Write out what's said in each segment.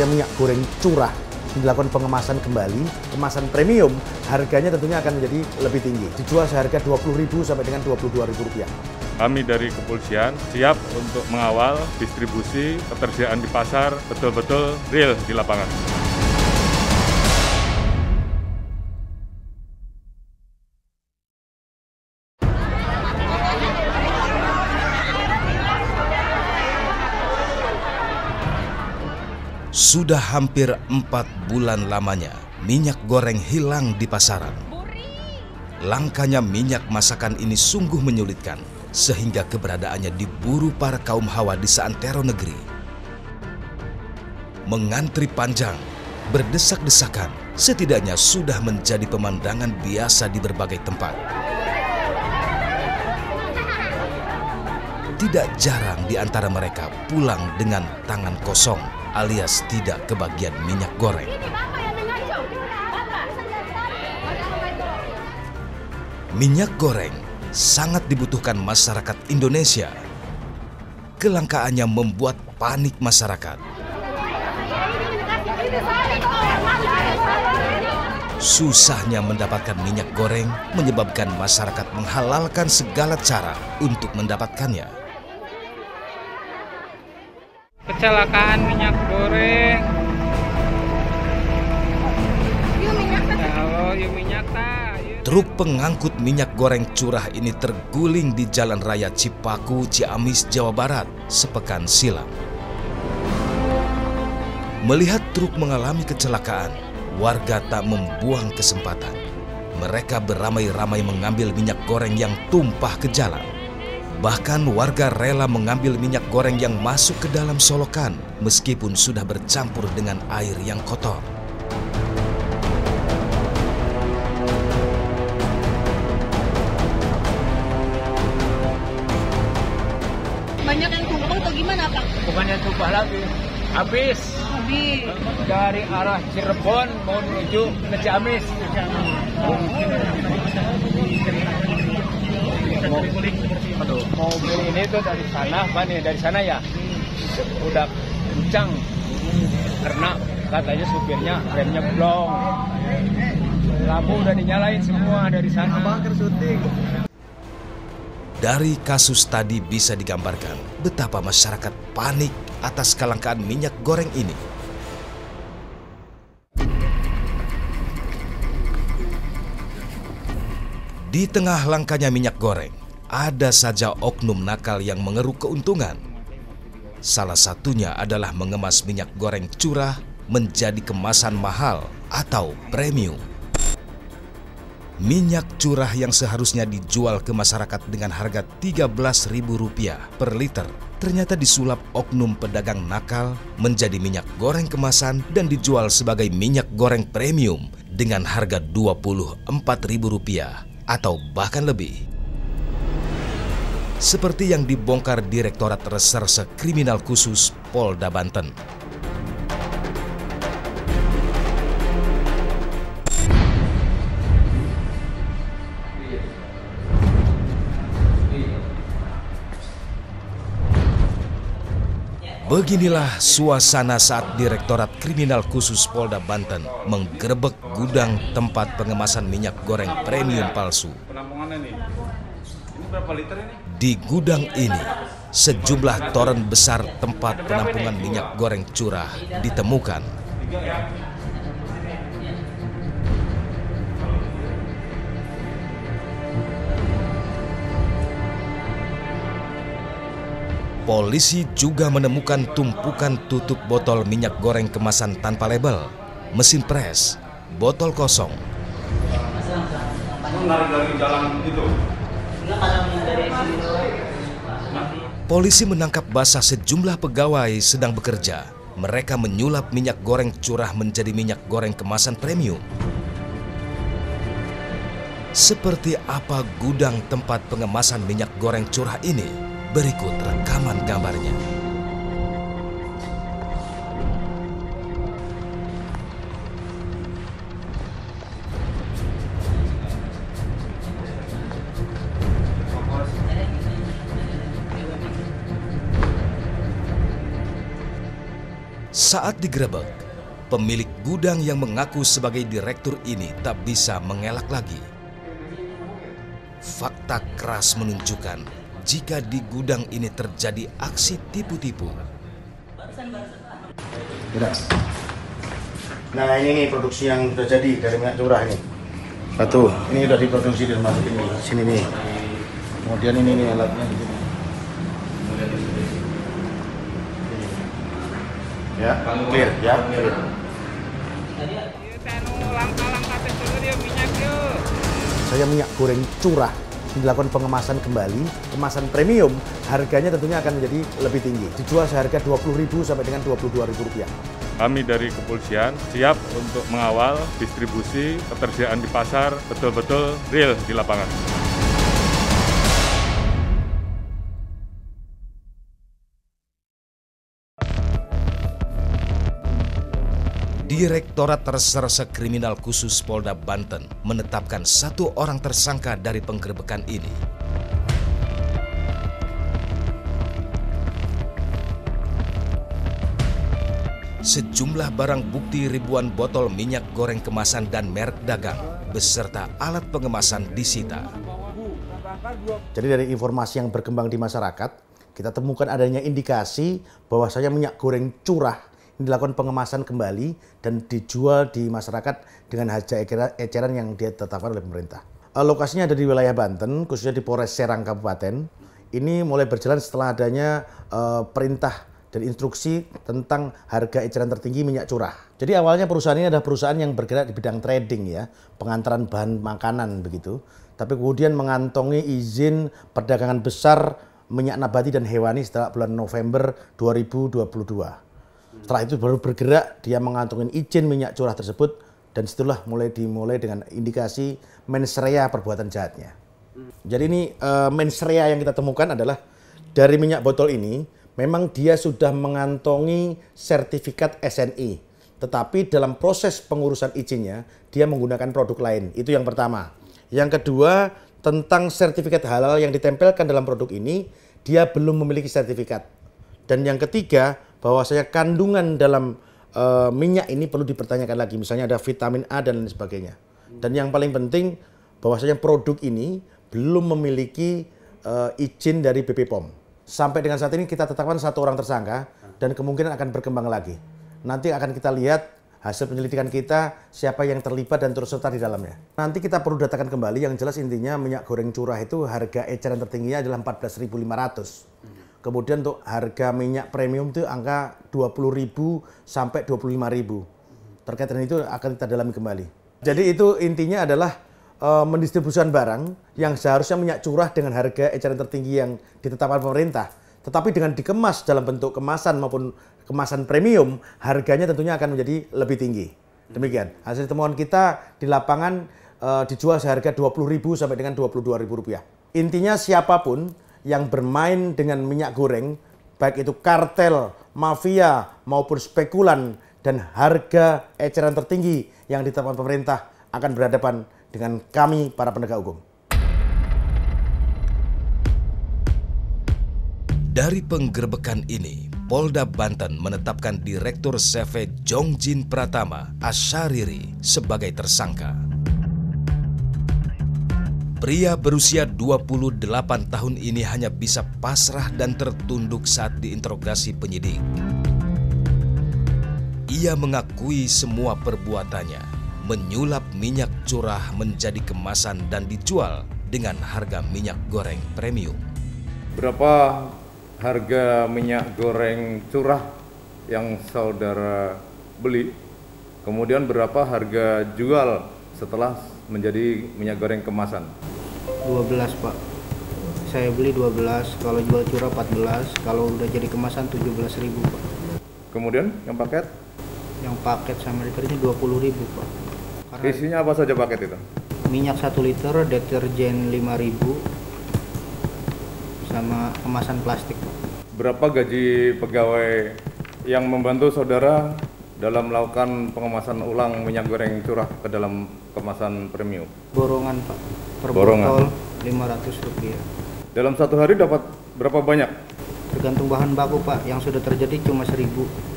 minyak goreng curah dilakukan pengemasan kembali, kemasan premium, harganya tentunya akan menjadi lebih tinggi. Dijual seharga Rp20.000 sampai dengan Rp22.000. Kami dari kepolisian siap untuk mengawal distribusi ketersediaan di pasar betul-betul real di lapangan. Sudah hampir 4 bulan lamanya minyak goreng hilang di pasaran. Langkanya minyak masakan ini sungguh menyulitkan, sehingga keberadaannya diburu para kaum hawa di seantero negeri. Mengantri panjang, berdesak-desakan, setidaknya sudah menjadi pemandangan biasa di berbagai tempat. Tidak jarang di antara mereka pulang dengan tangan kosong, alias tidak kebagian minyak goreng. Minyak goreng sangat dibutuhkan masyarakat Indonesia. Kelangkaannya membuat panik masyarakat. Susahnya mendapatkan minyak goreng menyebabkan masyarakat menghalalkan segala cara untuk mendapatkannya. Kecelakaan minyak goreng. Truk pengangkut minyak goreng curah ini terguling di Jalan Raya Cipaku, Ciamis, Jawa Barat sepekan silam. Melihat truk mengalami kecelakaan, warga tak membuang kesempatan. Mereka beramai-ramai mengambil minyak goreng yang tumpah ke jalan. Bahkan warga rela mengambil minyak goreng yang masuk ke dalam solokan meskipun sudah bercampur dengan air yang kotor. Banyak yang tumpah atau gimana, Pak? Bukannya tumpah lagi, habis. Dari arah Cirebon mau menuju ke Ciamis. Mobil ini tuh dari sana, dari sana ya, udah kencang karena katanya supirnya remnya blong, lampu udah dinyalain semua dari sana. Dari kasus tadi bisa digambarkan betapa masyarakat panik atas kelangkaan minyak goreng ini. Di tengah langkanya minyak goreng, ada saja oknum nakal yang mengeruk keuntungan. Salah satunya adalah mengemas minyak goreng curah menjadi kemasan mahal atau premium. Minyak curah yang seharusnya dijual ke masyarakat dengan harga Rp13.000 per liter ternyata disulap oknum pedagang nakal menjadi minyak goreng kemasan dan dijual sebagai minyak goreng premium dengan harga Rp24.000 atau bahkan lebih. Seperti yang dibongkar Direktorat Reserse Kriminal Khusus Polda Banten. Beginilah suasana saat Direktorat Kriminal Khusus Polda Banten menggerebek gudang tempat pengemasan minyak goreng premium palsu. Penampungannya nih, ini berapa liter ini? Di gudang ini, sejumlah toren besar tempat penampungan minyak goreng curah ditemukan. Polisi juga menemukan tumpukan tutup botol minyak goreng kemasan tanpa label, mesin pres, botol kosong. Polisi menangkap basah sejumlah pegawai sedang bekerja. Mereka menyulap minyak goreng curah menjadi minyak goreng kemasan premium. Seperti apa gudang tempat pengemasan minyak goreng curah ini? Berikut rekaman gambarnya. Saat digerebek, pemilik gudang yang mengaku sebagai direktur ini tak bisa mengelak lagi. Fakta keras menunjukkan jika di gudang ini terjadi aksi tipu-tipu. Nah ini produksi yang sudah jadi dari minyak curah ini. Satu, ini sudah diproduksi dan masukin di sini nih. Kemudian ini nih alatnya di sini. Ya, clear, ya, clear. Saya minyak goreng curah dilakukan pengemasan kembali, kemasan premium, harganya tentunya akan menjadi lebih tinggi. Dijual seharga Rp20.000 sampai dengan Rp22.000. Kami dari kepolisian siap untuk mengawal distribusi ketersediaan di pasar betul-betul real di lapangan. Direktorat Reserse Kriminal Khusus Polda Banten menetapkan 1 orang tersangka dari penggerebekan ini. Sejumlah barang bukti ribuan botol minyak goreng kemasan dan merek dagang beserta alat pengemasan disita. Jadi dari informasi yang berkembang di masyarakat, kita temukan adanya indikasi bahwasanya minyak goreng curah dilakukan pengemasan kembali dan dijual di masyarakat dengan harga eceran yang ditetapkan oleh pemerintah. Lokasinya ada di wilayah Banten, khususnya di Polres Serang Kabupaten. Ini mulai berjalan setelah adanya perintah dan instruksi tentang harga eceran tertinggi minyak curah. Jadi awalnya perusahaan ini adalah perusahaan yang bergerak di bidang trading ya, pengantaran bahan makanan begitu. Tapi kemudian mengantongi izin perdagangan besar minyak nabati dan hewani setelah bulan November 2022. Setelah itu baru bergerak dia mengantongi izin minyak curah tersebut dan setelah dimulai dengan indikasi mens rea perbuatan jahatnya. Jadi ini mens rea yang kita temukan adalah dari minyak botol ini memang dia sudah mengantongi sertifikat SNI, tetapi dalam proses pengurusan izinnya dia menggunakan produk lain. Itu yang pertama. Yang kedua, tentang sertifikat halal yang ditempelkan dalam produk ini dia belum memiliki sertifikat. Dan yang ketiga, bahwasanya kandungan dalam minyak ini perlu dipertanyakan lagi, misalnya ada vitamin A dan lain sebagainya. Dan yang paling penting bahwasanya produk ini belum memiliki izin dari BP POM. Sampai dengan saat ini kita tetapkan 1 orang tersangka dan kemungkinan akan berkembang lagi. Nanti akan kita lihat hasil penyelidikan kita siapa yang terlibat dan turut serta di dalamnya. Nanti kita perlu datakan kembali, yang jelas intinya minyak goreng curah itu harga eceran tertingginya adalah 14.500. Kemudian untuk harga minyak premium itu angka 20.000 sampai 25.000. Terkait dengan itu akan kita dalami kembali. Jadi itu intinya adalah mendistribusikan barang yang seharusnya minyak curah dengan harga eceran tertinggi yang ditetapkan pemerintah. Tetapi dengan dikemas dalam bentuk kemasan maupun kemasan premium, harganya tentunya akan menjadi lebih tinggi. Demikian. Hasil temuan kita di lapangan dijual seharga Rp20.000 sampai dengan Rp22.000. Intinya siapapun yang bermain dengan minyak goreng, baik itu kartel, mafia, maupun spekulan, dan harga eceran tertinggi yang ditetapkan pemerintah akan berhadapan dengan kami, para penegak hukum. Dari penggerebekan ini, Polda Banten menetapkan Direktur CV Jongjin Pratama Asyariri sebagai tersangka. Pria berusia 28 tahun ini hanya bisa pasrah dan tertunduk saat diinterogasi penyidik. Ia mengakui semua perbuatannya, menyulap minyak curah menjadi kemasan dan dijual dengan harga minyak goreng premium. Berapa harga minyak goreng curah yang saudara beli? Kemudian berapa harga jual setelah menjadi minyak goreng kemasan? 12 Pak, saya beli 12, kalau jual curah 14, kalau udah jadi kemasan 17.000 Pak. Kemudian yang paket? Yang paket sama liternya 20.000 Pak. Karena isinya apa saja paket itu? Minyak 1 liter, deterjen 5.000, sama kemasan plastik Pak. Berapa gaji pegawai yang membantu saudara dalam melakukan pengemasan ulang minyak goreng curah ke dalam kemasan premium? Borongan Pak, per Borongan. botol Rp500. Dalam 1 hari dapat berapa banyak? Tergantung bahan baku Pak, yang sudah terjadi cuma 1.000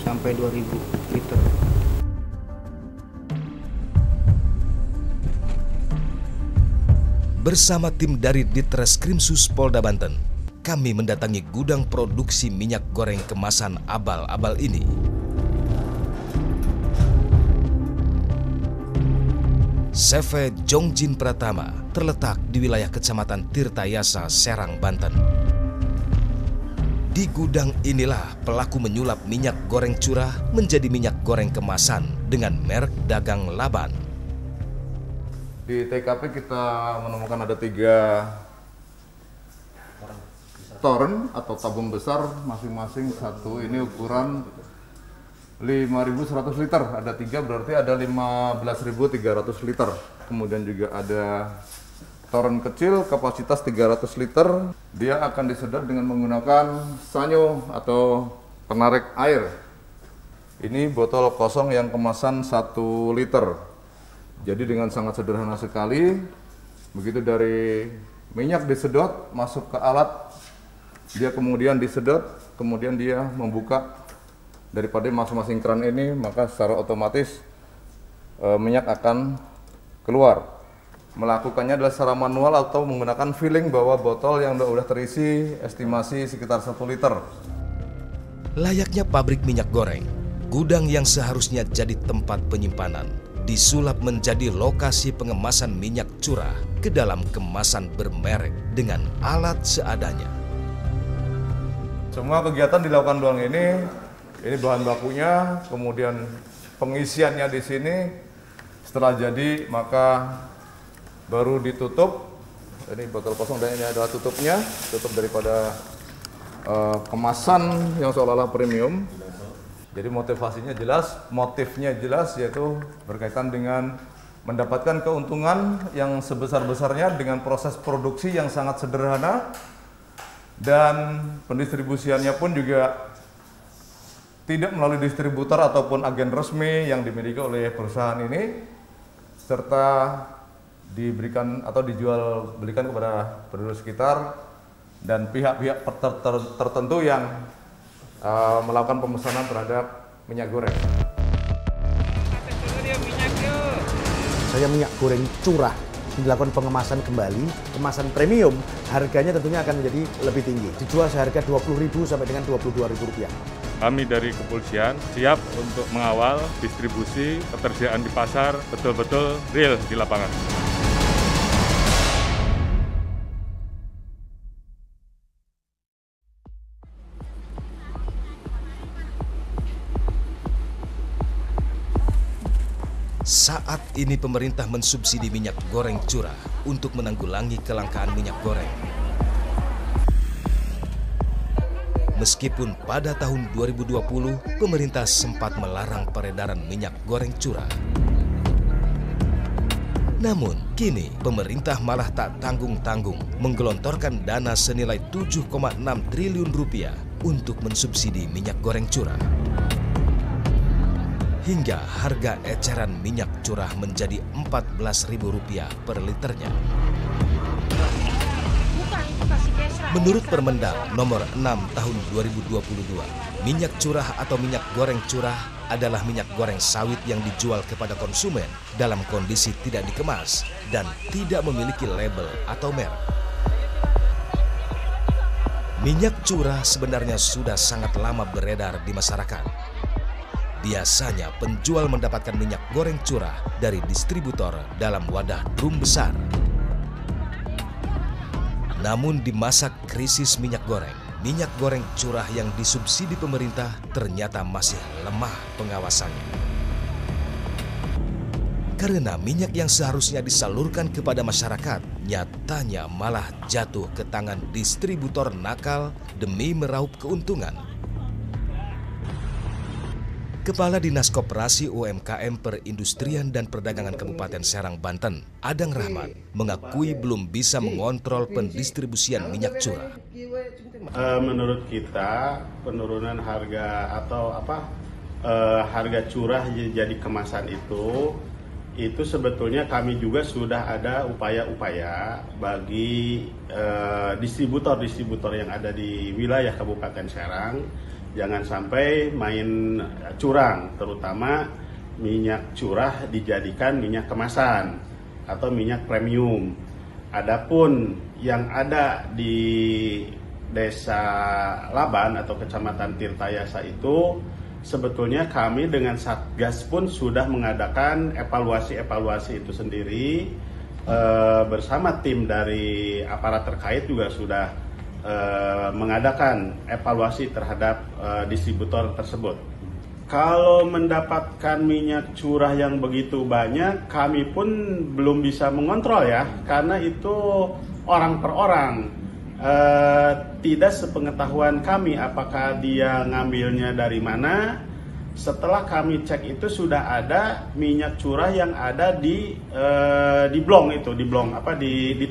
sampai 2.000 liter. Bersama tim dari Ditreskrimsus Polda Banten, kami mendatangi gudang produksi minyak goreng kemasan abal-abal ini. CV Jongjin Pratama terletak di wilayah Kecamatan Tirtayasa, Serang, Banten. Di gudang inilah pelaku menyulap minyak goreng curah menjadi minyak goreng kemasan dengan merek dagang Laban. Di TKP kita menemukan ada 3 toren atau tabung besar, masing-masing satu ini ukuran 5.100 liter. Ada 3 berarti ada 15.300 liter. Kemudian juga ada toren kecil kapasitas 300 liter. Dia akan disedot dengan menggunakan sanyo atau penarik air. Ini botol kosong yang kemasan 1 liter. Jadi dengan sangat sederhana sekali, begitu dari minyak disedot masuk ke alat, dia kemudian disedot, kemudian dia membuka daripada masing-masing keran ini, maka secara otomatis minyak akan keluar. Melakukannya adalah secara manual atau menggunakan filling bahwa botol yang sudah terisi estimasi sekitar 1 liter. Layaknya pabrik minyak goreng, gudang yang seharusnya jadi tempat penyimpanan disulap menjadi lokasi pengemasan minyak curah ke dalam kemasan bermerek dengan alat seadanya. Semua kegiatan dilakukan doang ini bahan bakunya, kemudian pengisiannya di sini. Setelah jadi maka baru ditutup. Ini botol kosong dan ini adalah tutupnya, tutup daripada kemasan yang seolah-olah premium. Jadi motivasinya jelas, motifnya jelas, yaitu berkaitan dengan mendapatkan keuntungan yang sebesar-besarnya dengan proses produksi yang sangat sederhana, dan pendistribusiannya pun juga tidak melalui distributor ataupun agen resmi yang dimiliki oleh perusahaan ini, serta diberikan atau dijual belikan kepada penduduk sekitar dan pihak-pihak tertentu yang melakukan pemesanan terhadap minyak goreng. Saya minyak goreng curah dilakukan pengemasan kembali, kemasan premium, harganya tentunya akan menjadi lebih tinggi. Dijual seharga Rp20.000 sampai dengan Rp22.000. Kami dari kepolisian siap untuk mengawal distribusi ketersediaan di pasar betul-betul real di lapangan. Saat ini pemerintah mensubsidi minyak goreng curah untuk menanggulangi kelangkaan minyak goreng. Meskipun pada tahun 2020 pemerintah sempat melarang peredaran minyak goreng curah. Namun kini pemerintah malah tak tanggung-tanggung menggelontorkan dana senilai Rp7,6 triliun untuk mensubsidi minyak goreng curah. Hingga harga eceran minyak curah menjadi Rp14.000 per liternya. Menurut Permendag nomor 6 tahun 2022, minyak curah atau minyak goreng curah adalah minyak goreng sawit yang dijual kepada konsumen dalam kondisi tidak dikemas dan tidak memiliki label atau merek. Minyak curah sebenarnya sudah sangat lama beredar di masyarakat. Biasanya penjual mendapatkan minyak goreng curah dari distributor dalam wadah drum besar. Namun di masa krisis minyak goreng curah yang disubsidi pemerintah ternyata masih lemah pengawasannya. Karena minyak yang seharusnya disalurkan kepada masyarakat, nyatanya malah jatuh ke tangan distributor nakal demi meraup keuntungan. Kepala Dinas Koperasi UMKM Perindustrian dan Perdagangan Kabupaten Serang, Banten, Adang Rahmat, mengakui belum bisa mengontrol pendistribusian minyak curah. Menurut kita penurunan harga atau harga curah jadi kemasan itu itu sebetulnya kami juga sudah ada upaya-upaya bagi distributor-distributor yang ada di wilayah Kabupaten Serang jangan sampai main curang, terutama minyak curah dijadikan minyak kemasan atau minyak premium. Adapun yang ada di Desa Laban atau Kecamatan Tirtayasa itu sebetulnya kami dengan Satgas pun sudah mengadakan evaluasi itu sendiri bersama tim dari aparat terkait juga sudah mengadakan evaluasi terhadap distributor tersebut. Kalau mendapatkan minyak curah yang begitu banyak, kami pun belum bisa mengontrol ya, karena itu orang per orang. Tidak sepengetahuan kami apakah dia ngambilnya dari mana. Setelah kami cek itu sudah ada minyak curah yang ada di blong itu, di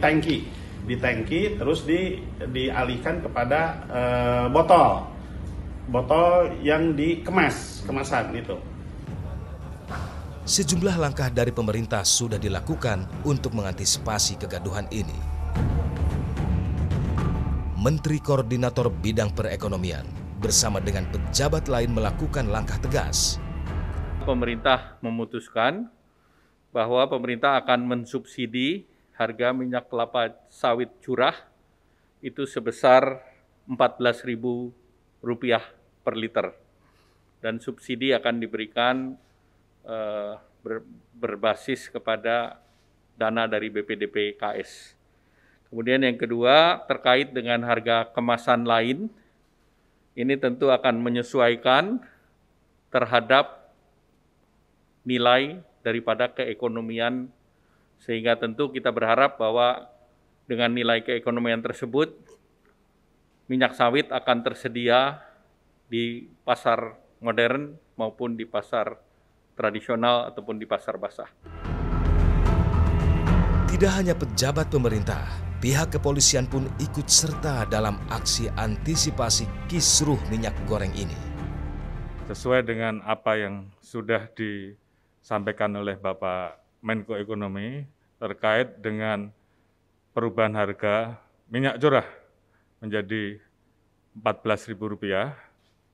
tangki, terus dialihkan kepada botol yang kemasan itu. Sejumlah langkah dari pemerintah sudah dilakukan untuk mengantisipasi kegaduhan ini. Menteri Koordinator Bidang Perekonomian bersama dengan pejabat lain melakukan langkah tegas. Pemerintah memutuskan bahwa pemerintah akan mensubsidi harga minyak kelapa sawit curah itu sebesar Rp14.000 per liter. Dan subsidi akan diberikan berbasis kepada dana dari BPDP KS. Kemudian yang kedua, terkait dengan harga kemasan lain, ini tentu akan menyesuaikan terhadap nilai daripada keekonomian, sehingga tentu kita berharap bahwa dengan nilai keekonomian tersebut, minyak sawit akan tersedia di pasar modern maupun di pasar tradisional ataupun di pasar basah. Tidak hanya pejabat pemerintah, pihak kepolisian pun ikut serta dalam aksi antisipasi kisruh minyak goreng ini. Sesuai dengan apa yang sudah disampaikan oleh Bapak Menko Ekonomi terkait dengan perubahan harga minyak curah menjadi Rp14.000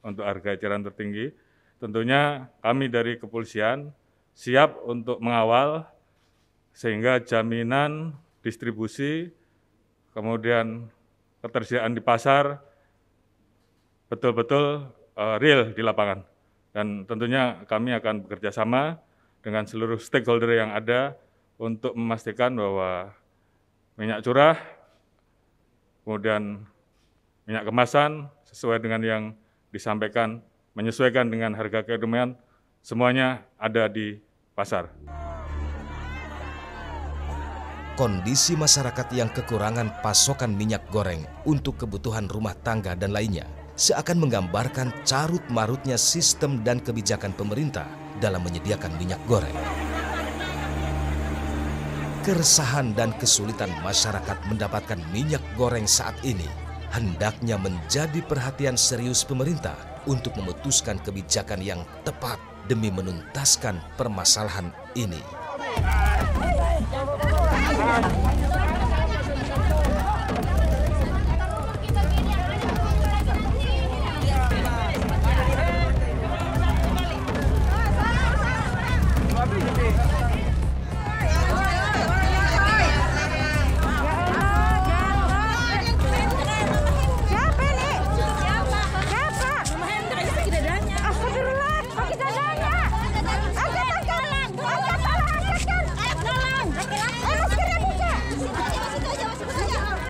untuk harga eceran tertinggi, tentunya kami dari kepolisian siap untuk mengawal sehingga jaminan distribusi, kemudian ketersediaan di pasar betul-betul real di lapangan. Dan tentunya kami akan bekerja sama dengan seluruh stakeholder yang ada untuk memastikan bahwa minyak curah, kemudian minyak kemasan sesuai dengan yang disampaikan, menyesuaikan dengan harga keekonomian, semuanya ada di pasar. Kondisi masyarakat yang kekurangan pasokan minyak goreng untuk kebutuhan rumah tangga dan lainnya seakan menggambarkan carut-marutnya sistem dan kebijakan pemerintah dalam menyediakan minyak goreng. Keresahan dan kesulitan masyarakat mendapatkan minyak goreng saat ini hendaknya menjadi perhatian serius pemerintah untuk memutuskan kebijakan yang tepat demi menuntaskan permasalahan ini.